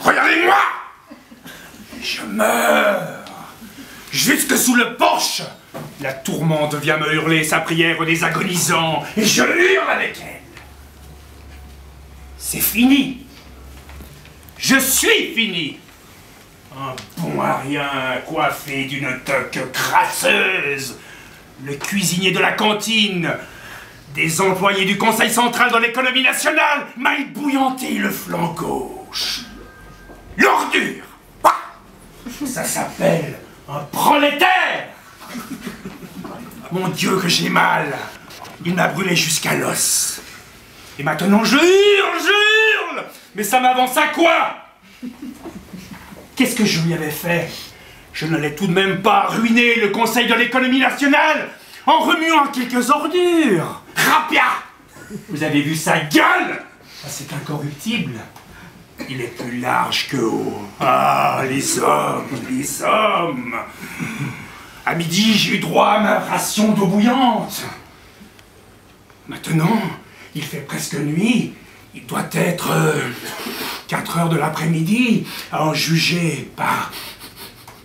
Regardez-moi! Je meurs! Jusque sous le porche! La tourmente vient me hurler sa prière des agonisants, et je hurle avec elle. C'est fini! Je suis fini! Un bon à rien coiffé d'une toque crasseuse, le cuisinier de la cantine, des employés du Conseil central de l'économie nationale m'a ébouillanté le flanc gauche. L'ordure! Ça s'appelle un prolétaire! Mon Dieu que j'ai mal! Il m'a brûlé jusqu'à l'os. Et maintenant je hurle! Mais ça m'avance à quoi? Qu'est-ce que je lui avais fait? Je n'allais tout de même pas ruiner le Conseil de l'économie nationale en remuant quelques ordures. Rapia! Vous avez vu sa gueule? C'est incorruptible. Il est plus large que haut. Ah, les hommes, les hommes! À midi, j'ai eu droit à ma ration d'eau bouillante. Maintenant, il fait presque nuit. Il doit être 4 heures de l'après-midi, à en juger par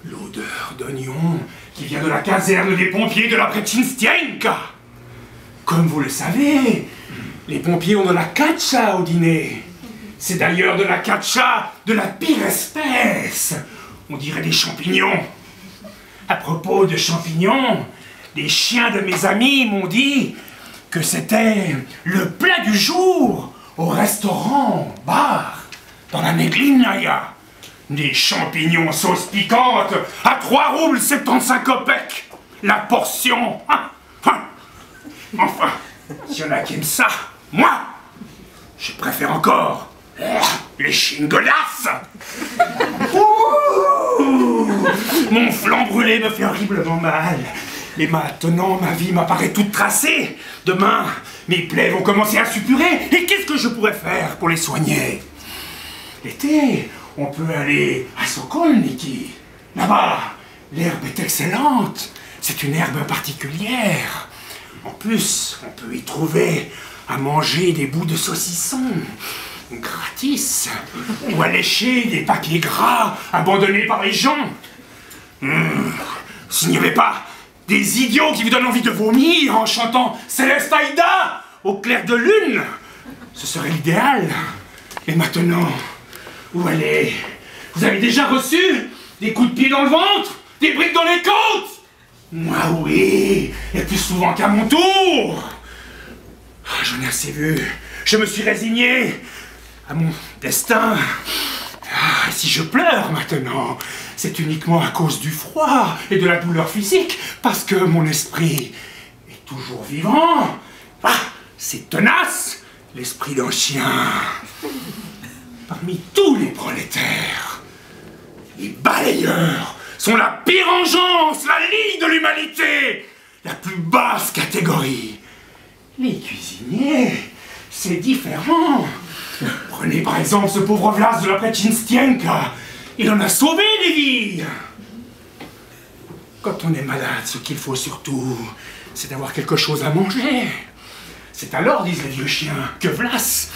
l'odeur d'oignon qui vient de la caserne des pompiers de la Prečinstienka. Comme vous le savez, les pompiers ont de la katcha au dîner. C'est d'ailleurs de la katcha de la pire espèce. On dirait des champignons. À propos de champignons, les chiens de mes amis m'ont dit que c'était le plat du jour au restaurant, bar, dans la Neglinaya. Des champignons sauce piquante à 3 roubles 75 kopecks la portion. Enfin, s'il y en a qui aiment ça, moi, je préfère encore les chingolas. Mon flanc brûlé me fait horriblement mal. Et maintenant, ma vie m'apparaît toute tracée. Demain, mes plaies vont commencer à suppurer. Et qu'est-ce que je pourrais faire pour les soigner? L'été, on peut aller à Sokolniki. Là-bas, l'herbe est excellente. C'est une herbe particulière. En plus, on peut y trouver à manger des bouts de saucisson. Gratis. Ou à lécher des papiers gras abandonnés par les gens. S'il n'y avait pas des idiots qui vous donnent envie de vomir en chantant Céleste Aïda au clair de lune, ce serait l'idéal. Et maintenant, où aller? Vous avez déjà reçu des coups de pied dans le ventre? Des briques dans les côtes? Moi oui, et plus souvent qu'à mon tour. J'en ai assez vu. Je me suis résigné à mon destin. Si je pleure maintenant, c'est uniquement à cause du froid et de la douleur physique, parce que mon esprit est toujours vivant. C'est tenace, l'esprit d'un chien. Parmi tous les prolétaires, les balayeurs sont la pire engeance, la lie de l'humanité, la plus basse catégorie. Les cuisiniers, c'est différent. Prenez par exemple ce pauvre Vlas de la Prečinstienka. Il en a sauvé des vies. Quand on est malade, ce qu'il faut surtout, c'est d'avoir quelque chose à manger. C'est alors, disent les vieux chiens, que Vlas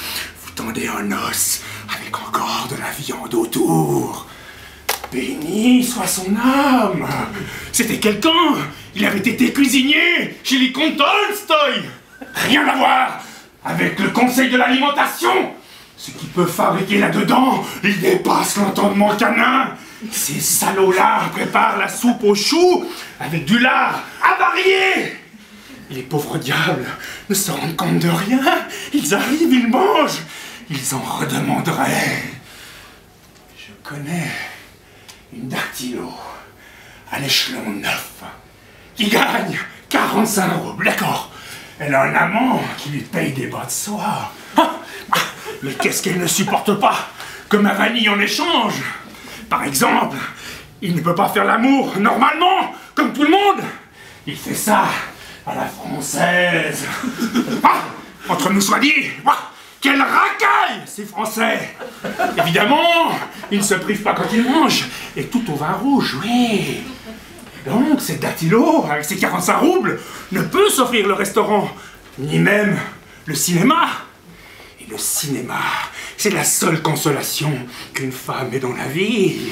vous tendez un os avec encore de la viande autour. Béni soit son âme. C'était quelqu'un. Il avait été cuisinier chez les comtes Tolstoï. Rien à voir avec le conseil de l'alimentation. Ce qui peut fabriquer là-dedans, il dépasse l'entendement canin. Ces salauds-là préparent la soupe aux choux avec du lard avarié. Les pauvres diables ne se rendent compte de rien. Ils arrivent, ils mangent. Ils en redemanderaient. Je connais une dactylo à l'échelon 9 qui gagne 45 roubles, d'accord. Elle a un amant qui lui paye des bas de soie. Mais qu'est-ce qu'elle ne supporte pas que ma vanille en échange? Par exemple, il ne peut pas faire l'amour normalement, comme tout le monde. Il fait ça à la française. Entre nous soit dit, quelle racaille, ces Français. Évidemment, ils ne se privent pas quand ils mangent, et tout au vin rouge, oui. Donc, cette dactylo, avec ses 45 roubles, ne peut s'offrir le restaurant, ni même le cinéma. Le cinéma, c'est la seule consolation qu'une femme ait dans la vie.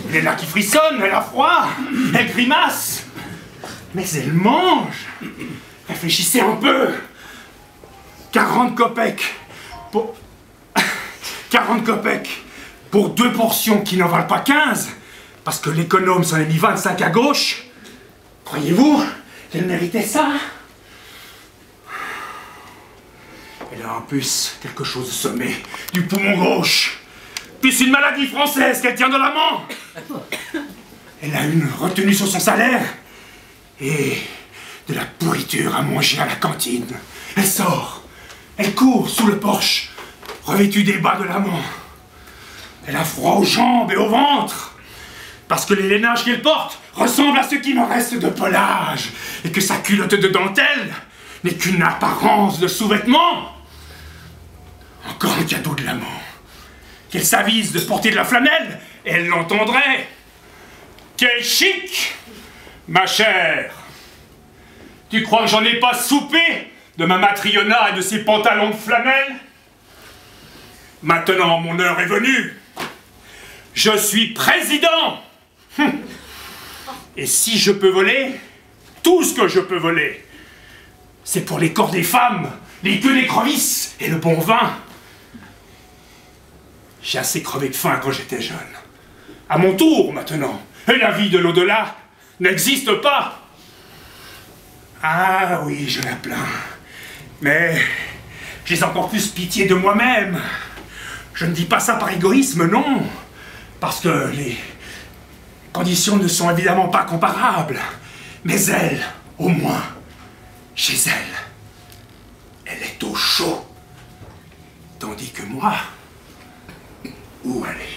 Elle est là qui frissonne, elle a froid, elle grimace. Mais elle mange. Réfléchissez un peu. 40 kopecks pour... 40 kopecks pour 2 portions qui n'en valent pas 15, parce que l'économe s'en est mis 25 à gauche. Croyez-vous qu'elle méritait ça? Elle a en plus quelque chose de semé du poumon gauche, plus une maladie française qu'elle tient de la main. Elle a une retenue sur son salaire et de la pourriture à manger à la cantine. Elle sort, elle court sous le porche, revêtue des bas de l'amant. Elle a froid aux jambes et au ventre, parce que les lainages qu'elle porte ressemblent à ce qui me reste de pelage, et que sa culotte de dentelle n'est qu'une apparence de sous-vêtement. Encore un cadeau de l'amant. Qu'elle s'avise de porter de la flanelle, et elle l'entendrait. Quel chic, ma chère. Tu crois que j'en ai pas soupé de ma Matriona et de ses pantalons de flanelle? Maintenant, mon heure est venue. Je suis président. Et si je peux voler, tout ce que je peux voler, c'est pour les corps des femmes, les queues d'écrevisses et le bon vin. J'ai assez crevé de faim quand j'étais jeune. À mon tour, maintenant. Et la vie de l'au-delà n'existe pas. Ah oui, je la plains. Mais j'ai encore plus pitié de moi-même. Je ne dis pas ça par égoïsme, non. Parce que les conditions ne sont évidemment pas comparables. Mais elle, au moins, chez elle, elle est au chaud. Tandis que moi, où aller?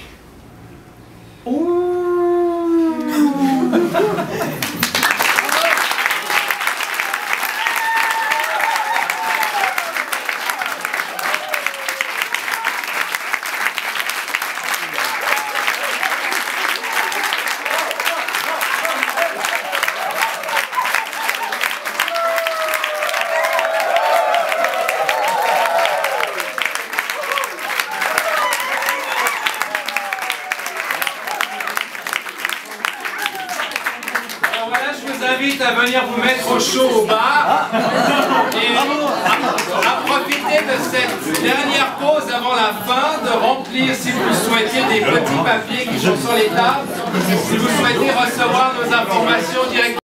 À venir vous mettre au chaud au bar et à profiter de cette dernière pause avant la fin de remplir, si vous le souhaitez, des petits papiers qui sont sur les tables, si vous souhaitez recevoir nos informations directement.